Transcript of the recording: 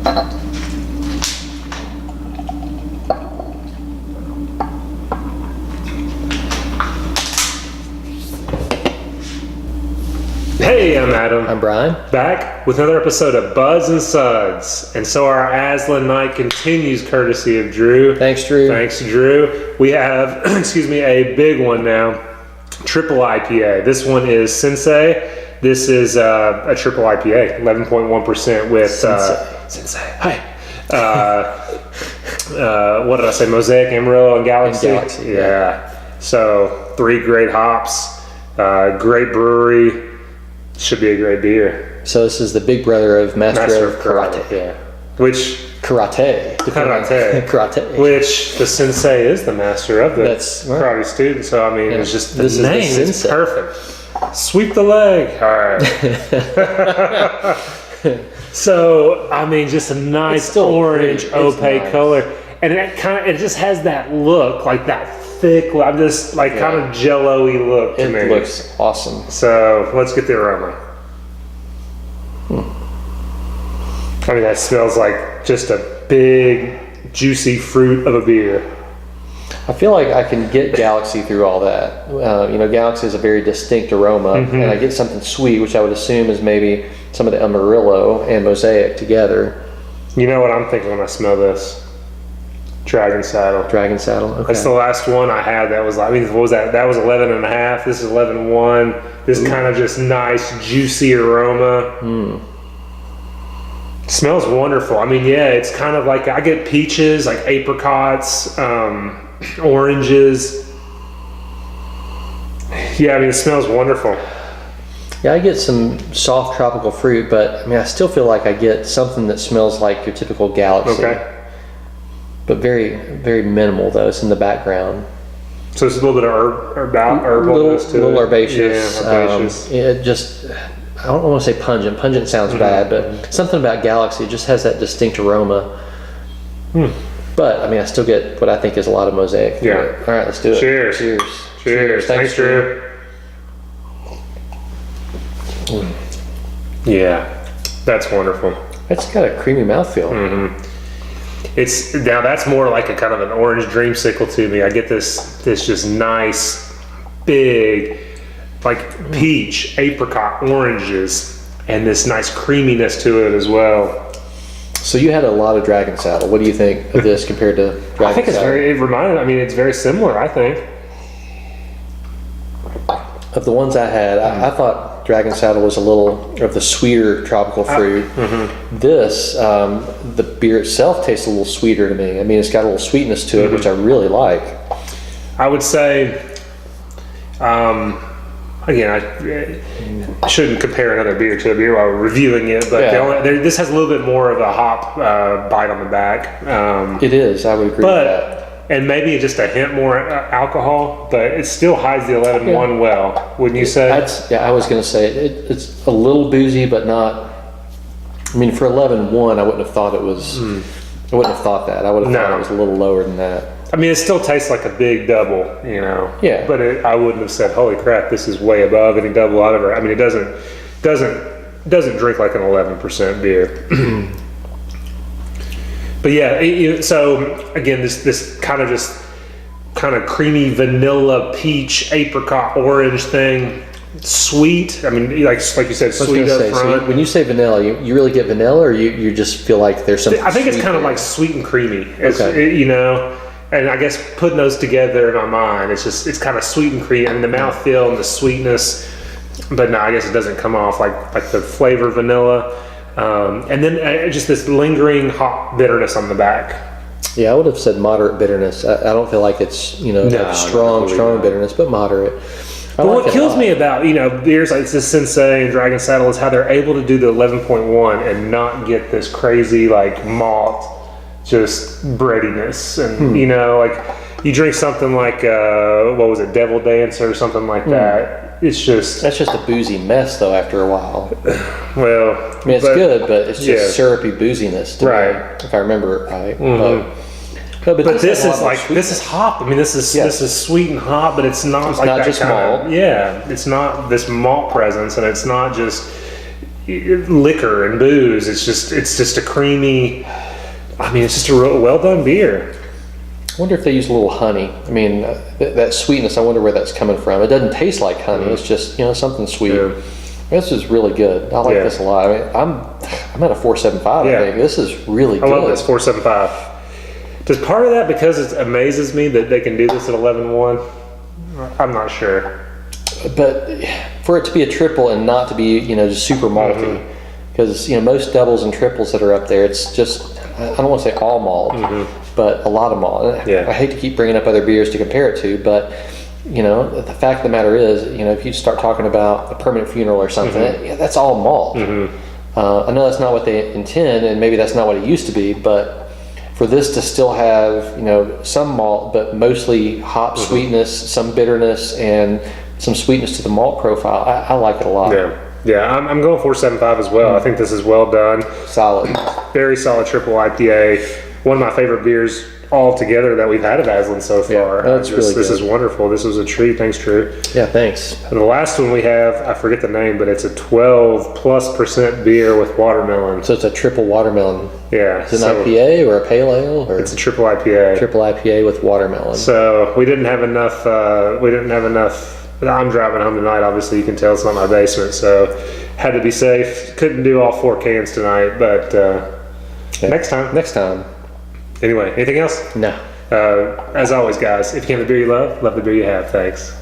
Hey, I'm Adam. I'm Bryan. Back with another episode of Buds and Suds. And so our Aslin night continues courtesy of Drew. Thanks, Drew. Thanks, Drew. We have, a big one now. Triple IPA. This one is Sensei. This is a triple IPA, 11.1% with Sensei. Hi. What did I say? Mosaic, Amarillo, and Galaxy. Yeah. So 3 great hops, great brewery. Should be a great beer. So this is the big brother of Master of Karate. Yeah. Which Karate. Which the Sensei is the master of the karate student. So I mean, it's just the name is perfect. Sweep the leg. All right. So I mean, just a nice orange opaque color, and it just has that look, like that thick. I'm just like kind of jello-y look to me. It looks awesome. So let's get the aroma. I mean, that smells like just a big, juicy fruit of a beer. I feel like I can get Galaxy through all that. Galaxy is a very distinct aroma, and I get something sweet, which I would assume is maybe some of the Amarillo and Mosaic together. You know what I'm thinking when I smell this? Dragon Saddle. Dragon Saddle, okay. That's the last one I had that was, what was that? That was 11.5. This is 11.1. This kind of just nice, juicy aroma. Smells wonderful. I mean, it's kind of like, I get peaches, like apricots, oranges. Yeah, I mean, it smells wonderful. Yeah, I get some soft tropical fruit, but I mean, I still feel like I get something that smells like your typical Galaxy. Okay. But very, very minimal, though. It's in the background. So it's a little bit of herbalness to it. A little herbaceous. Yeah, herbaceous. I don't want to say pungent. Pungent sounds bad, but something about Galaxy, it just has that distinct aroma. But, I mean, I still get what I think is a lot of Mosaic. Yeah. All right, let's do it. Cheers. Cheers. Thanks, Drew. Yeah, that's wonderful. It's got a creamy mouthfeel. Now that's more like a kind of an orange dreamsicle to me. I get this just nice, big, like peach, apricot, oranges, and this nice creaminess to it as well. So you had a lot of Dragon Saddle. What do you think of this compared to Dragon Saddle? I think it's very similar, I think. Of the ones I had, I thought Dragon Saddle was a little of the sweeter tropical fruit. This, the beer itself tastes a little sweeter to me. I mean, it's got a little sweetness to it, which I really like. I would say, again, I shouldn't compare another beer to a beer while we're reviewing it, but this has a little bit more of a hop bite on the back. It is, I would agree with that. And maybe just a hint more alcohol, but it still hides the 11.1 well, wouldn't you say? I was going to say it's a little boozy, but not. I mean, for 11.1, I wouldn't have thought it was. I wouldn't have thought that. I would have thought it was a little lower than that. I mean, it still tastes like a big double, Yeah. But I wouldn't have said, "Holy crap, this is way above any double I've ever." I mean, it doesn't drink like an 11% beer. But so again, this kind of creamy vanilla, peach, apricot, orange thing, sweet. I mean, like you said, sweet up front. So when you say vanilla, you really get vanilla, or you just feel like there's something? I think it's kind of like sweet and creamy. And I guess putting those together in my mind, it's kind of sweet and creamy, and the mouthfeel and the sweetness. But no, I guess it doesn't come off like the flavor vanilla. And then just this lingering hop bitterness on the back. Yeah, I would have said moderate bitterness. I don't feel like it's strong bitterness, but moderate. But what kills me about beers like this Sensei and Dragon Saddle is how they're able to do the 11.1 and not get this crazy like malt, just breadiness, and like you drink something like what was it, Devil Dance or something like that. That's just a boozy mess though after a while. Well, I mean, it's good, but it's just syrupy booziness to me, if I remember it right. But this is hop. I mean, this is sweet and hop, but it's not just malt. It's not this malt presence, and it's not just liquor and booze. It's just a creamy. I mean, it's just a real well done beer. I wonder if they use a little honey. I mean, that sweetness, I wonder where that's coming from. It doesn't taste like honey. It's just, something sweet. Yeah. This is really good. I like this a lot. I mean, I'm at a 4.75, I think. This is really good. I love this, 4.75. Does part of that because it amazes me that they can do this at 11.1? I'm not sure. But for it to be a triple and not to be, just super malty, because, most doubles and triples that are up there, it's just, I don't want to say all malt, but a lot of malt. I hate to keep bringing up other beers to compare it to, but the fact of the matter is, if you start talking about a Permanent Funeral or something, that's all malt. I know that's not what they intend, and maybe that's not what it used to be, but for this to still have, some malt, but mostly hop sweetness, some bitterness, and some sweetness to the malt profile, I like it a lot. Yeah, I'm going 4.75 as well. I think this is well done. Solid. Very solid triple IPA. One of my favorite beers altogether that we've had at Aslin so far. That's really good. This is wonderful. This was a treat. Thanks, Drew. Yeah, thanks. And the last one we have, I forget the name, but it's a 12+% beer with watermelon. So it's a triple watermelon. Yeah. Is it an IPA or a pale ale? Or? It's a triple IPA. Triple IPA with watermelon. So we didn't have enough. I'm driving home tonight. Obviously, you can tell it's not my basement, so had to be safe. Couldn't do all 4 cans tonight, but next time. Next time. Anyway, anything else? No. As always, guys, if you can have the beer you love the beer you have. Thanks.